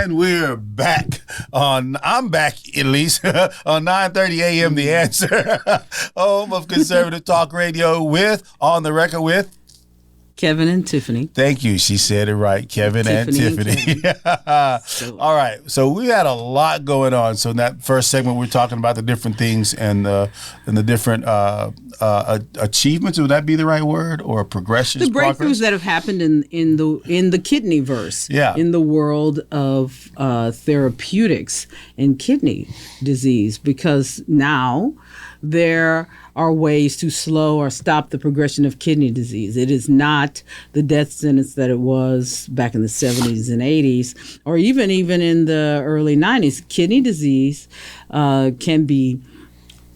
And we're back I'm back at least on 9:30 a.m. The Answer, home of conservative talk radio with On the Record with Kevin and Tiffany. Thank you. She said it right. Kevin and Tiffany. All right. So we had a lot going on. So in that first segment, we're talking about the different things and the different achievements. Would that be the right word, or progressions? The breakthroughs that have happened in the kidney verse. Yeah. In the world of therapeutics and kidney disease, because now there are ways to slow or stop the progression of kidney disease. It is not the death sentence that it was back in the 70s and 80s, or even in the early 90s. Kidney disease can be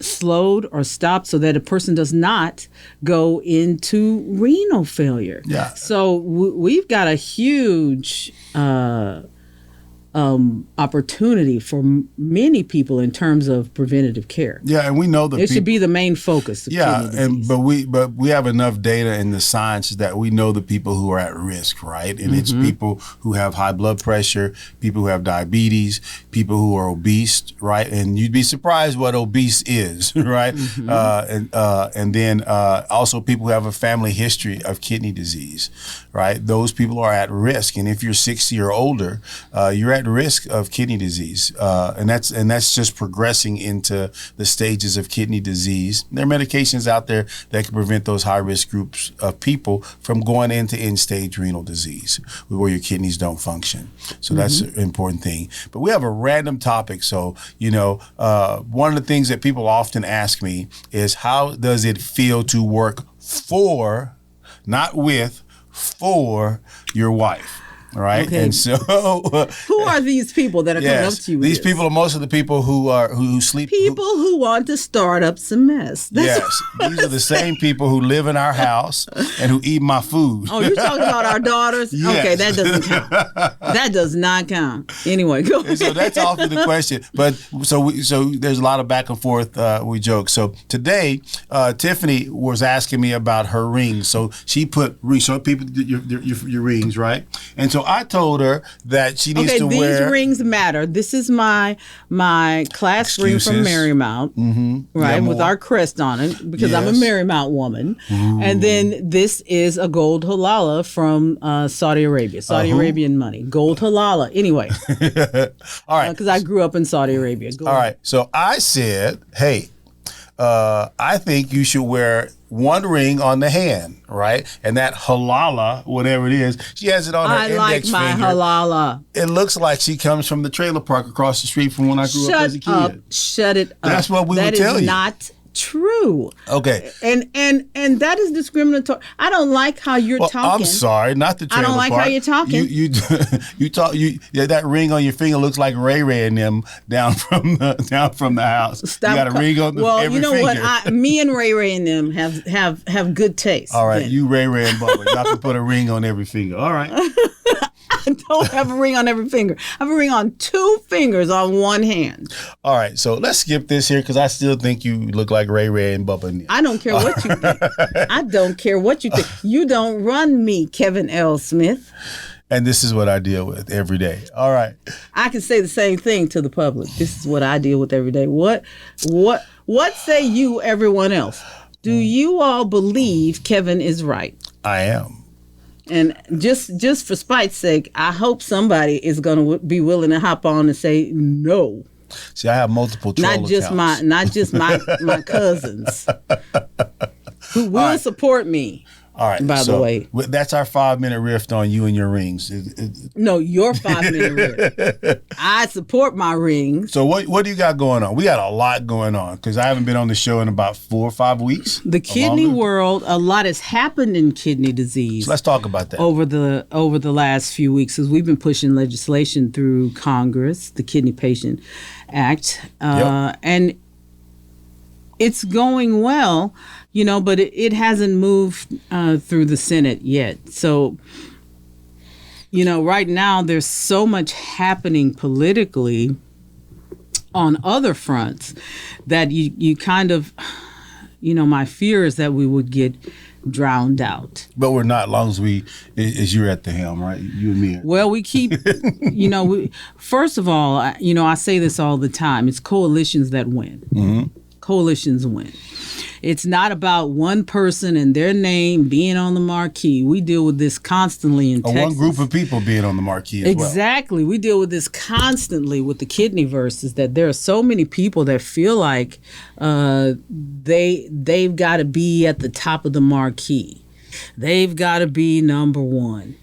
slowed or stopped so that a person does not go into renal failure. Yeah. So we've got a huge opportunity for many people in terms of preventative care. Yeah, and we know that it should be the main focus of kidney disease. but we have enough data in the science that we know the people who are at risk, right? And it's people who have high blood pressure, people who have diabetes, people who are obese, right? And you'd be surprised what obese is, right? And then also people who have a family history of kidney disease, right? Those people are at risk, and if you're 60 or older, you're at risk of kidney disease, and that's just progressing into the stages of kidney disease. There are medications out there that can prevent those high-risk groups of people from going into end-stage renal disease, where your kidneys don't function. So that's an important thing. But we have a random topic. So, one of the things that people often ask me is, how does it feel to work for, not with, for your wife? Right. Okay. And so who are these people that are coming up to you with these this? people are most of the people who sleep. People who want to start up some mess. These are the same people who live in our house and who eat my food. Oh, you're talking about our daughters? Yes. Okay, that doesn't count. That does not count. Anyway, go ahead. So that's often the question. But so there's a lot of back and forth. We joke. So today, Tiffany was asking me about her rings. So she put rings. So people, your rings, right? And so I told her that she needs to wear. These rings matter. This is my class ring from Marymount, right, with our crest on it, because I'm a Marymount woman. And then this is a gold halala from Saudi Arabia, Saudi Arabian money, gold halala. Anyway, all right, because I grew up in Saudi Arabia. All right, so I said, hey, I think you should wear one ring on the hand, right? And that halala, whatever it is, she has it on her index finger. I like my halala. It looks like she comes from the trailer park across the street from when I grew up as a kid. Shut it up. That's what we would tell you. That is not true. Okay. And that is discriminatory. I don't like how you're talking. I'm sorry, not the trailer park. I don't like how you're talking. You talk. That ring on your finger looks like Ray Ray and them down from the house. Stop. You got a ring on every you know finger. what? Me and Ray Ray and them have good taste. All right, you Ray Ray and Bubba. Y'all can put a ring on every finger. All right. I don't have a ring on every finger. I have a ring on 2 fingers on one hand. All right, so let's skip this here because I still think you look like Ray Ray and Bubba. I don't care what you think. I don't care what you think. You don't run me, Kevin L. Smith. And this is what I deal with every day. All right. I can say the same thing to the public. This is what I deal with every day. What say you, everyone else? Do you all believe Kevin is right? I am. And just for spite's sake, I hope somebody is going to be willing to hop on and say no. See, I have multiple troll accounts. Not just my cousins who will support me. All right. By the way, that's our 5-minute riff on you and your rings. No, your 5-minute riff. I support my rings. So what do you got going on? We got a lot going on because I haven't been on the show in about 4 or 5 weeks. The kidney world, a lot has happened in kidney disease. So let's talk about that over the last few weeks, as we've been pushing legislation through Congress, the Kidney Patient Act, and it's going well. But it hasn't moved through the Senate yet. So, right now there's so much happening politically on other fronts that you kind of, my fear is that we would get drowned out. But we're not, as long as you're at the helm, right? You and me. Well, we keep, first of all, I say this all the time. It's coalitions that win. Mm-hmm. Coalitions win. It's not about one person and their name being on the marquee. We deal with this constantly in Texas. One group of people being on the marquee as well. Exactly. We deal with this constantly with the kidney verses, that there are so many people that feel like they've got to be at the top of the marquee. They've got to be number one.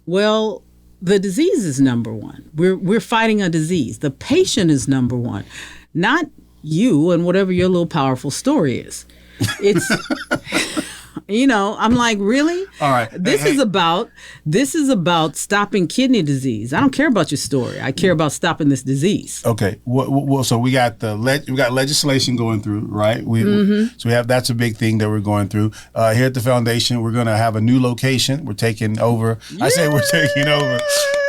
Well, the disease is number one. We're fighting a disease. The patient is number one, not you and whatever your little powerful story is. It's, I'm like, really? All right. This is about stopping kidney disease. I don't care about your story. I care about stopping this disease. Okay. Well, so we got legislation going through, right? So that's a big thing that we're going through. Here at the foundation, we're going to have a new location. We're taking over. Yeah. I say we're taking over.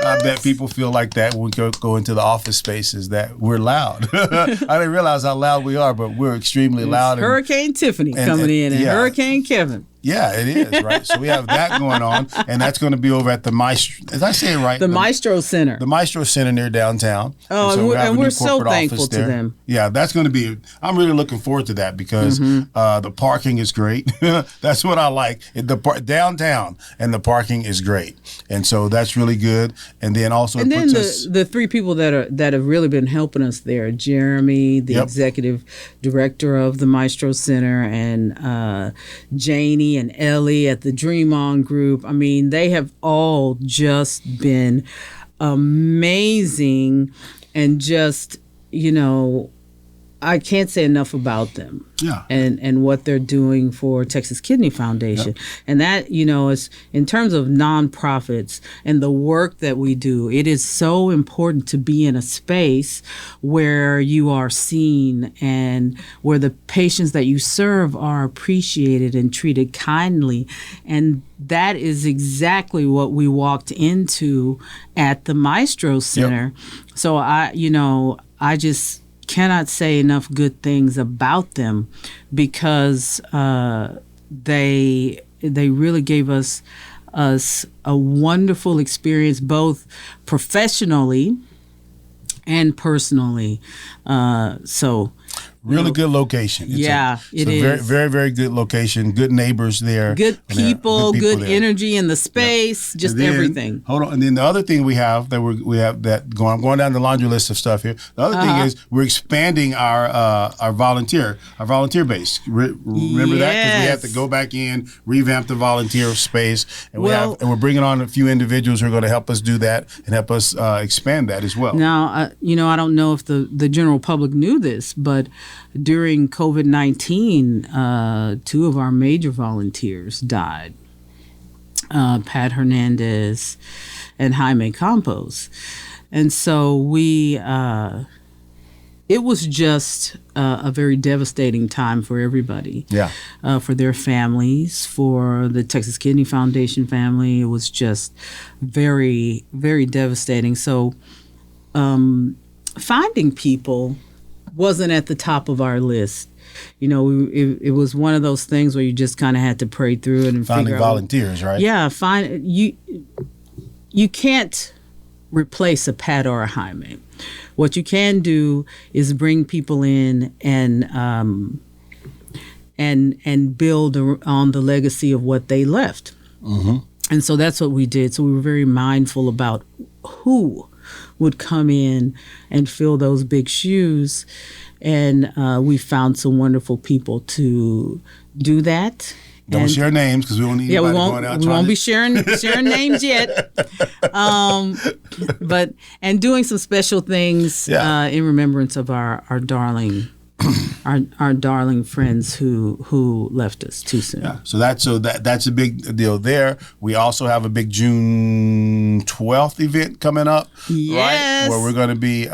I bet people feel like that when we go into the office spaces, that we're loud. I didn't realize how loud we are, but we're extremely loud. Hurricane Tiffany coming in and Hurricane Kevin. Yeah, it is, right? So we have that going on, and that's going to be over at the Maestro. Did I say it right? The Maestro Center. The Maestro Center near downtown. Oh, and we're so thankful to them. Yeah, that's going to be, I'm really looking forward to that because the parking is great. That's what I like. Downtown, and the parking is great. And so that's really good. And then also the three people that have really been helping us there, Jeremy, the executive director of the Maestro Center, and Janie and Ellie at the Dream On Group. I mean, they have all just been amazing, and just, I can't say enough about them. Yeah. And what they're doing for Texas Kidney Foundation. Yep. And that, is in terms of nonprofits and the work that we do, it is so important to be in a space where you are seen and where the patients that you serve are appreciated and treated kindly. And that is exactly what we walked into at the Maestro Center. Yep. So I just cannot say enough good things about them, because they really gave us a wonderful experience, both professionally and personally. Really good location. It is. Very, very, very good location. Good neighbors there. Good people good energy in the space. Yeah. Just everything. Hold on. And then the other thing we have I'm going down the laundry list of stuff here. The other thing is we're expanding our volunteer base. Remember that? Because we have to go back in, revamp the volunteer space, and we're bringing on a few individuals who are going to help us do that and help us expand that as well. Now, I don't know if the general public knew this, but during COVID-19, two of our major volunteers died, Pat Hernandez and Jaime Campos. And so it was just a very devastating time for everybody. Yeah. For their families, for the Texas Kidney Foundation family. It was just very, very devastating. So finding people wasn't at the top of our list. It was one of those things where you just kind of had to pray through it and finding figure volunteers, right? Yeah, you can't replace a Pat or a Jaime. What you can do is bring people in and build on the legacy of what they left. Mm-hmm. And so that's what we did. So we were very mindful about who would come in and fill those big shoes. And we found some wonderful people to do that. Don't share names because we don't need anybody going out. We won't be sharing names yet. But doing some special things in remembrance of our darling our darling friends who left us too soon. Yeah. So that's a big deal there. We also have a big June 12th event coming up, yes, right? Where we're going to be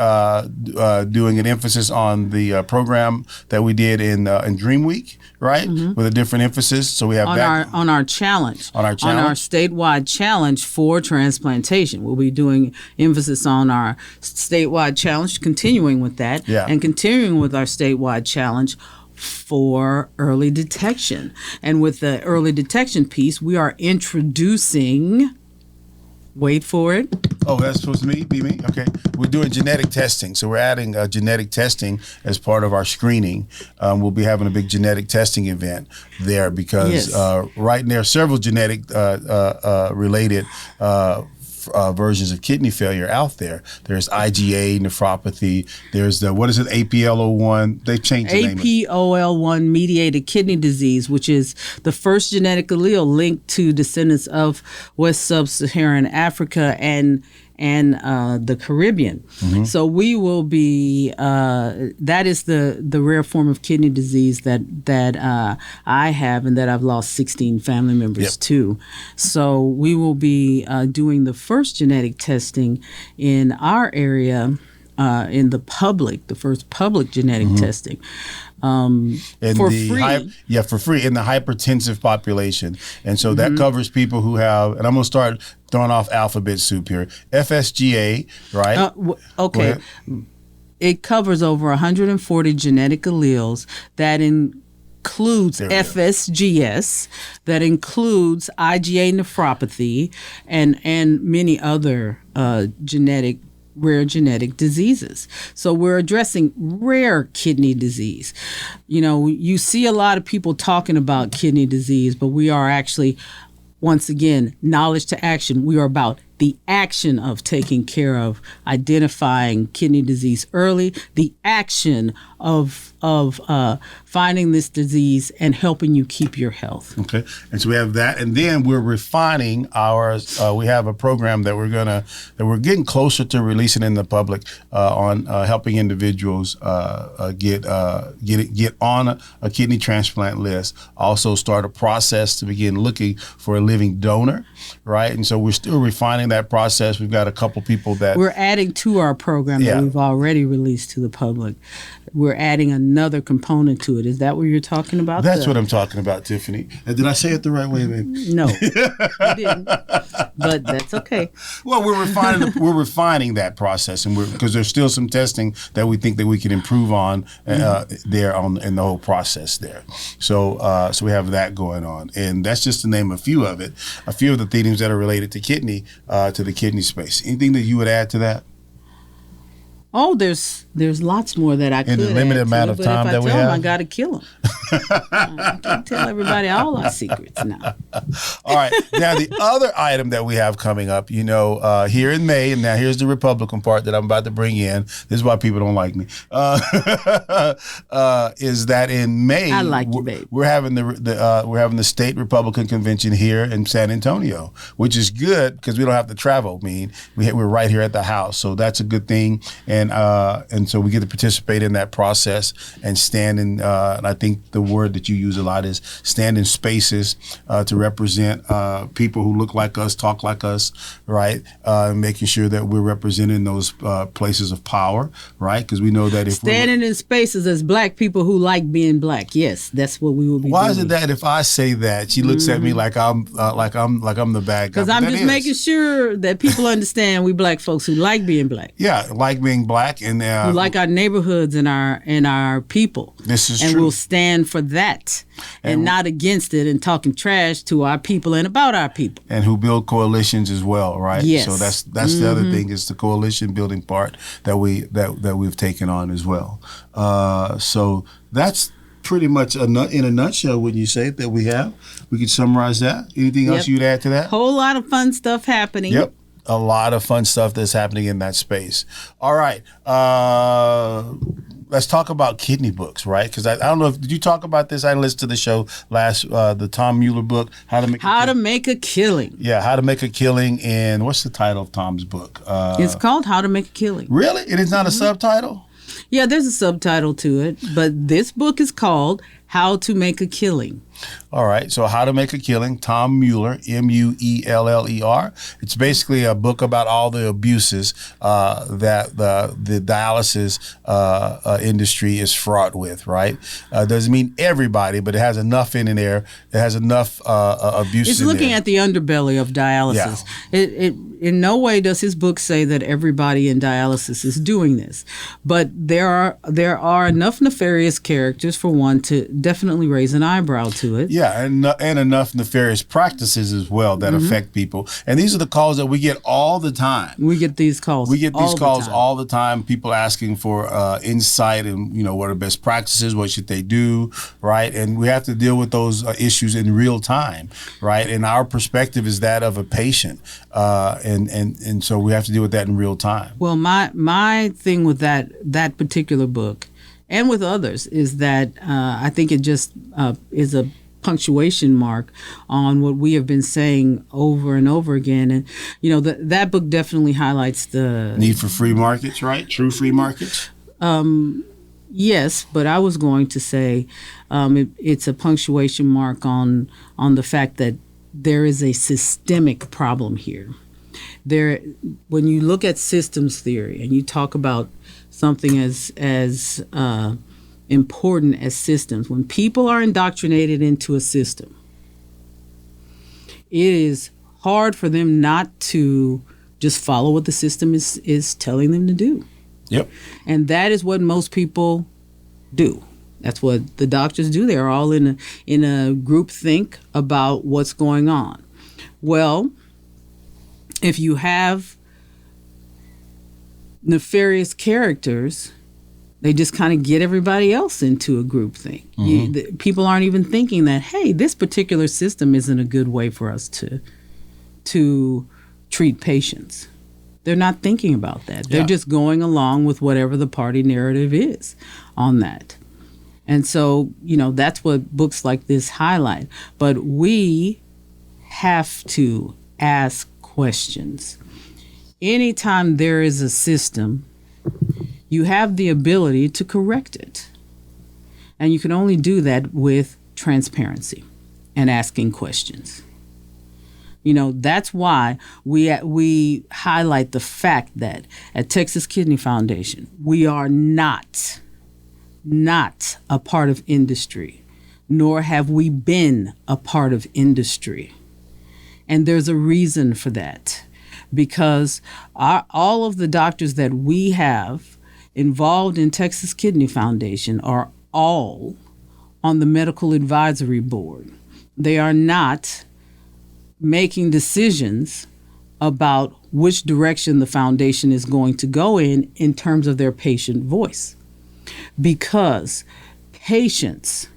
doing an emphasis on the program that we did in Dream Week, right? Mm-hmm. With a different emphasis. So we have on our challenge. On our statewide challenge for transplantation. We'll be doing emphasis on our statewide challenge, continuing with that, and continuing with our statewide challenge for early detection. And with the early detection piece, we are introducing, wait for it. Oh, that's supposed to be me? Okay. We're doing genetic testing. So we're adding genetic testing as part of our screening. We'll be having a big genetic testing event there because right there are several genetic related versions of kidney failure out there. There's IgA nephropathy. There's the, what is it, APOL1? They changed the name. APOL1 mediated kidney disease, which is the first genetic allele linked to descendants of West Sub-Saharan Africa and the Caribbean. Mm-hmm. So we will be, that is the rare form of kidney disease that I have and that I've lost 16 family members to. So we will be doing the first genetic testing in our area, in the first public genetic testing. For free. For free in the hypertensive population. And so that covers people who have, and I'm going to start throwing off alphabet soup here, FSGA, right? Okay. It covers over 140 genetic alleles that includes FSGS, that includes IgA nephropathy, and many other rare genetic diseases. So we're addressing rare kidney disease. You know, you see a lot of people talking about kidney disease, but we are actually, once again, knowledge to action. We are about the action of taking care of identifying kidney disease early, the action of finding this disease and helping you keep your health. Okay, and so we have that, and then we're refining our. We have a program that we're getting closer to releasing in the public on helping individuals get on a kidney transplant list. Also, start a process to begin looking for a living donor, right? And so we're still refining that process. We've got a couple people that we're adding to our program that we've already released to the public. We're adding another component to it. Is that what you're talking about? That's what I'm talking about, Tiffany. And did I say it the right way, baby? No, you didn't. But that's okay. Well, we're refining that process, and because there's still some testing that we think that we can improve on in the whole process there. So we have that going on, and that's just to name a few of it. A few of the themes that are related to kidney, to the kidney space. Anything that you would add to that? Oh, there's lots more that I could. In the limited amount of time that we have, I got to kill them. I can't tell everybody all our secrets now. All right. Now, the other item that we have coming up, here in May, and now here's the Republican part that I'm about to bring in. This is why people don't like me. Is that in May? I like you, babe. We're having the state Republican convention here in San Antonio, which is good because we don't have to travel. We're right here at the house, so that's a good thing. And so we get to participate in that process and stand in, and I think the word that you use a lot is stand in spaces to represent people who look like us, talk like us, right? Making sure that we're representing those places of power, right? Because we know that if standing in spaces as black people who like being black, yes, that's what we will be doing. Why is it that if I say that, she looks at me like I'm the bad guy? Because I'm just making sure that people understand we black folks who like being black. Yeah, like being black, and we like our neighborhoods and our people. This is true. And we'll stand for that and not against it and talking trash to our people and about our people. And who build coalitions as well, right? Yes. So that's the other thing is the coalition building part that we've taken on as well. So that's pretty much in a nutshell, wouldn't you say, that we have? We could summarize that. Anything else you'd add to that? Whole lot of fun stuff happening. Yep. A lot of fun stuff that's happening in that space. All right. Let's talk about kidney books, right? Because I don't know did you talk about this? I listened to the show last, the Tom Mueller book, How to Make a Killing. Yeah, How to Make a Killing. And what's the title of Tom's book? It's called How to Make a Killing. Really? It is not a subtitle? Yeah, there's a subtitle to it, but this book is called How to Make a Killing. All right. So How to Make a Killing, Tom Mueller, Mueller. It's basically a book about all the abuses that the dialysis industry is fraught with, right? Doesn't mean everybody, but it has enough in there. It has enough abuse It's in looking there. at the underbelly of dialysis. It in no way does his book say that everybody in dialysis is doing this, but there are enough nefarious characters for one to definitely raise an eyebrow to it. Yeah, and enough nefarious practices as well that affect people. And these are the calls that we get all the time. We get these calls. All the time. People asking for insight and what are best practices, what should they do, right? And we have to deal with those issues in real time, right? And our perspective is that of a patient, and so we have to deal with that in real time. Well, my thing with that particular book, and with others, is that I think it just is a punctuation mark on what we have been saying over and over again. And that book definitely highlights the need for free markets, right? True free markets. Yes, but I was going to say it's a punctuation mark on the fact that there is a systemic problem here. When you look at systems theory and you talk about something as important as systems, when people are indoctrinated into a system, it is hard for them not to just follow what the system is telling them to do. Yep. And that is what most people do. That's what the doctors do. They're all in a group think about what's going on. Well, if you have nefarious characters, they just kind of get everybody else into a group think. People aren't even thinking that, hey, this particular system isn't a good way for us to treat patients. They're not thinking about that. They're just going along with whatever the party narrative is on that. And so, that's what books like this highlight. But we have to ask questions. Anytime there is a system, you have the ability to correct it. And you can only do that with transparency and asking questions. That's why we highlight the fact that at Texas Kidney Foundation, we are not a part of industry, nor have we been a part of industry. And there's a reason for that, because all of the doctors that we have involved in Texas Kidney Foundation are all on the medical advisory board. They are not making decisions about which direction the foundation is going to go in terms of their patient voice. Because patients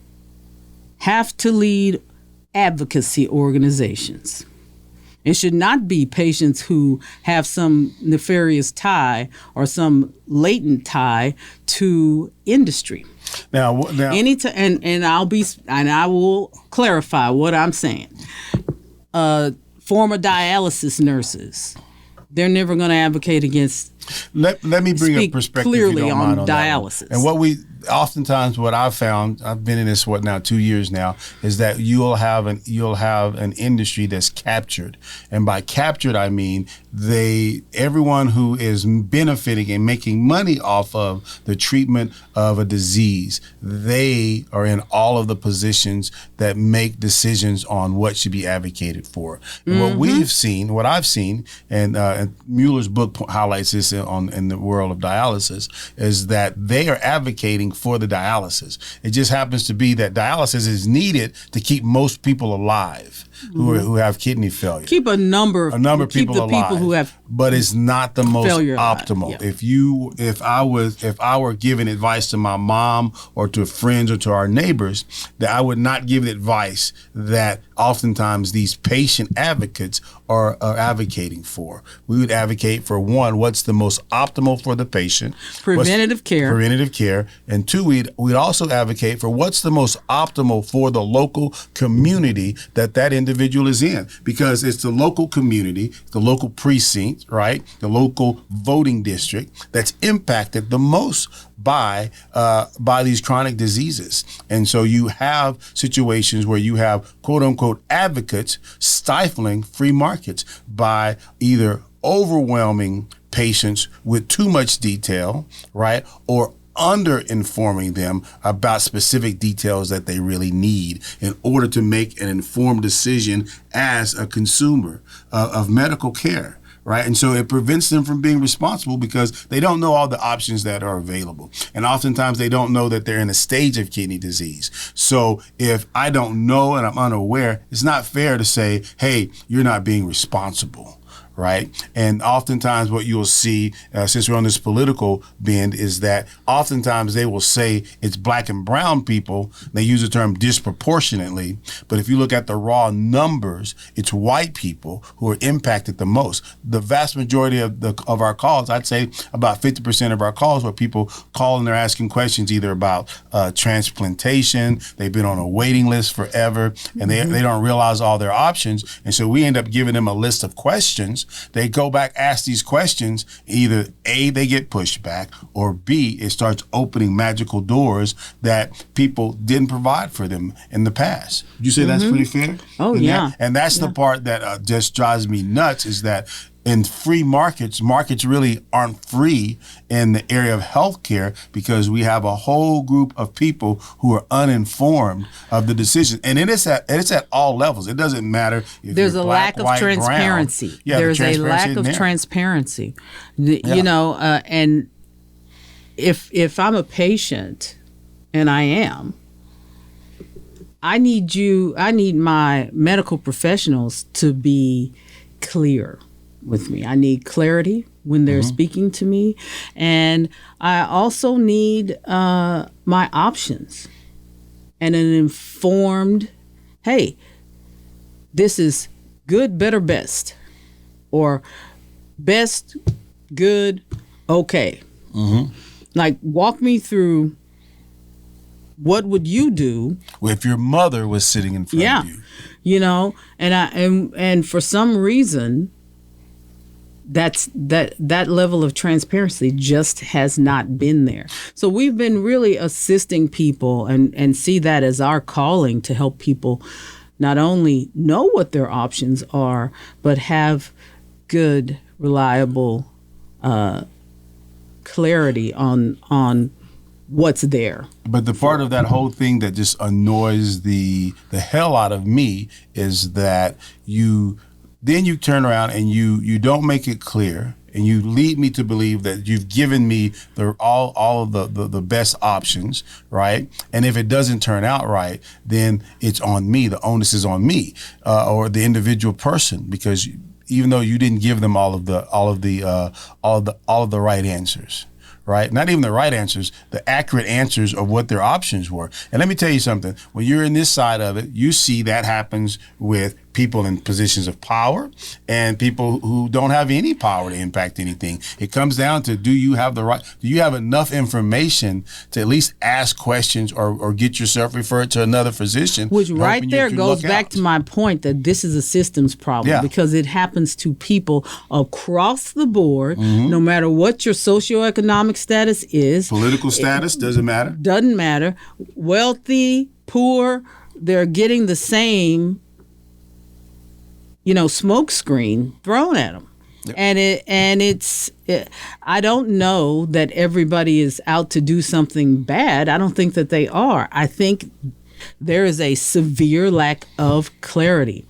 have to lead advocacy organizations. It should not be patients who have some nefarious tie or some latent tie to industry. Now And I will clarify what I'm saying. Former dialysis nurses, they're never going to advocate against. Let me bring a perspective clearly if you don't mind on dialysis. And what I've found, I've been in this 2 years now, is that you'll have an industry that's captured, and by captured I mean everyone who is benefiting and making money off of the treatment of a disease, they are in all of the positions that make decisions on what should be advocated for. And what I've seen, and Mueller's book highlights this in the world of dialysis, is that they are advocating for the dialysis. It just happens to be that dialysis is needed to keep most people alive who have kidney failure. Keep a number of people alive. People who have, but it's not the most optimal. Yeah. If I were giving advice to my mom or to friends or to our neighbors, that I would not give advice that oftentimes these patient advocates are advocating for. We would advocate for, one, what's the most optimal for the patient, preventative care, and two, we'd also advocate for what's the most optimal for the local community that individual is in, because it's the local community, the local precinct, right, the local voting district that's impacted the most by these chronic diseases. And so you have situations where you have quote unquote advocates stifling free markets by either overwhelming patients with too much detail, right? Or under informing them about specific details that they really need in order to make an informed decision as a consumer of medical care. Right. And so it prevents them from being responsible because they don't know all the options that are available. And oftentimes they don't know that they're in a stage of kidney disease. So if I don't know and I'm unaware, it's not fair to say, hey, you're not being responsible. Right. And oftentimes what you'll see, since we're on this political bend, is that oftentimes they will say it's black and brown people. They use the term disproportionately. But if you look at the raw numbers, it's white people who are impacted the most. The vast majority of our calls, I'd say about 50% of our calls where people call and they're asking questions either about transplantation. They've been on a waiting list forever and they don't realize all their options. And so we end up giving them a list of questions. They go back, ask these questions, either A, they get pushed back, or B, it starts opening magical doors that people didn't provide for them in the past. Would you say that's pretty fair? Oh, yeah. And that's the part that just drives me nuts is that in free markets really aren't free in the area of healthcare because we have a whole group of people who are uninformed of the decision. And it's at all levels. It doesn't matter if there's you're a black, lack white, of transparency. brown. Yeah, there's a lack of there. transparency. You know, and if I'm a patient, and I am, I need my medical professionals to be clear with me. I need clarity when they're speaking to me. And I also need my options and an informed, hey, this is good, better, best, or best, good, okay. Like, walk me through, what would you do if your mother was sitting in front of you? You know, and for some reason, that level of transparency just has not been there. So we've been really assisting people and see that as our calling to help people not only know what their options are, but have good, reliable clarity on what's there. But the part of that whole thing that just annoys the hell out of me is that then you turn around and you don't make it clear, and you lead me to believe that you've given me all of the best options, right? And if it doesn't turn out right, then it's on me. The onus is on me or the individual person, because even though you didn't give them all of the right answers. Right? Not even the right answers, the accurate answers of what their options were. And let me tell you something, when you're in this side of it, you see that happens with people in positions of power and people who don't have any power to impact anything. It comes down to, do you have enough information to at least ask questions or get yourself referred to another physician? Which right there goes back to my point that this is a systems problem, because it happens to people across the board, no matter what your socioeconomic status is. Political status, doesn't matter. Doesn't matter. Wealthy, poor, they're getting the same smoke screen thrown at them. Yep. And I don't know that everybody is out to do something bad. I don't think that they are. I think there is a severe lack of clarity.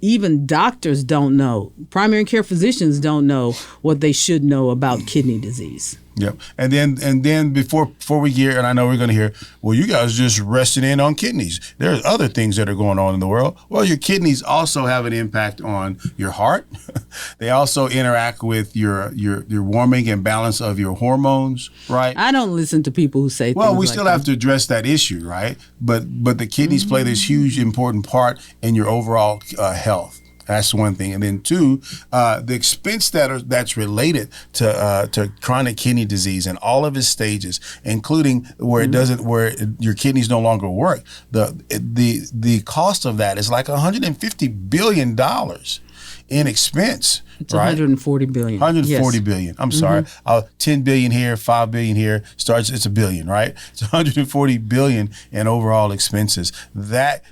Even doctors don't know. Primary care physicians don't know what they should know about kidney disease. Yep. And then before we hear, and I know we're going to hear, well, you guys just resting in on kidneys. There's other things that are going on in the world. Well, your kidneys also have an impact on your heart. They also interact with your warming and balance of your hormones, right? I don't listen to people who say well, things we like still that. have to address that issue, right? But the kidneys play this huge, important part in your overall health. That's one thing. And then two, the expense that's related to chronic kidney disease and all of its stages, including where where your kidneys no longer work. The cost of that is like $150 billion. in expense. It's right? 140 billion. 140 billion. I'm sorry. 10 billion here, 5 billion here. Starts, it's a billion, right? It's 140 billion in overall expenses that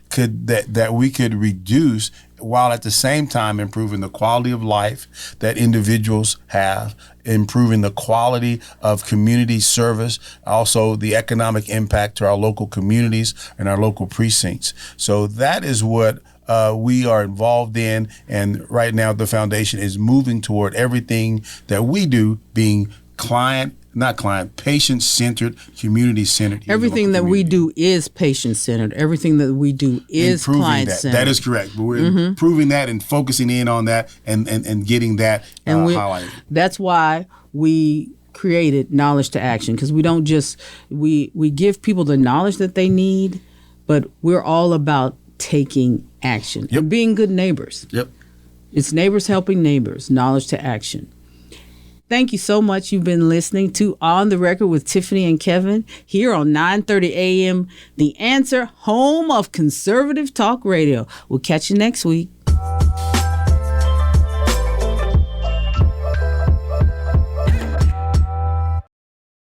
we could reduce, while at the same time improving the quality of life that individuals have, improving the quality of community service, also the economic impact to our local communities and our local precincts. So that is what we are involved in, and right now the foundation is moving toward everything that we do being patient-centered, community-centered. Everything that we do is patient-centered. Everything that we do is client-centered. That is correct. But we're improving that and focusing in on that and getting that highlighted. That's why we created Knowledge to Action, because we don't just, we give people the knowledge that they need, but we're all about taking action and being good neighbors. It's neighbors helping neighbors. Knowledge to Action. Thank you so much. You've been listening to On the Record with Tiffany and Kevin here on 9:30 a.m. The Answer, home of conservative talk radio. We'll catch you next week.